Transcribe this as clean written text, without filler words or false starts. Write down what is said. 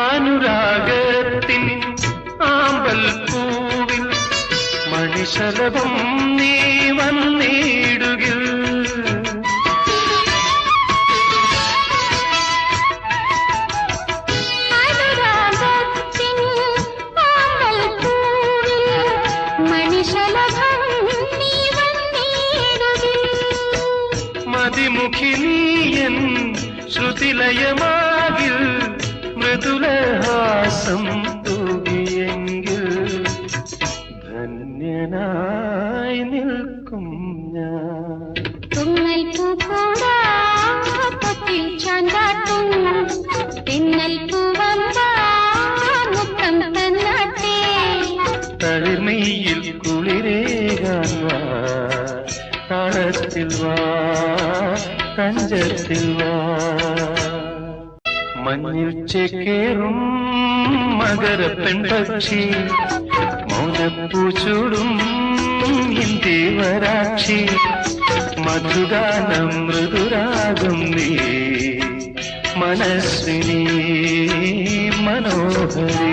അനുരാഗത്തിൻ ആമ്പൽ പൂവിൽ മണിശലഭം നീ വന്നിടുകിൽ മതിമുഖിനിയൻ ശ്രുതിലയമാകിൽ മൃദുലഹാസം തൂകിയെങ്കിൽ ധന്യനായി നിൽക്കും ഞാൻ. തുന്നൽ പൂക്കൂടാത്തിൽ ചാണ്ടാട്ടും തെന്നൽ പൂവമ്പുക്കം തന്നാട്ടേ തളിർമയിൽ കുളിരേകാൻ വാ താളത്തിൽ വാ തഞ്ചത്തിൽ വാ മഞ്ഞിൽ ചേക്കേറും മകര പെൺപക്ഷി മൗനപ്പൂച്ചൂടും ഇന്ത്യവരാക്ഷി മധുഗാനം മൃദുരാഗം നീ മനസ്വിനി മനോഹരി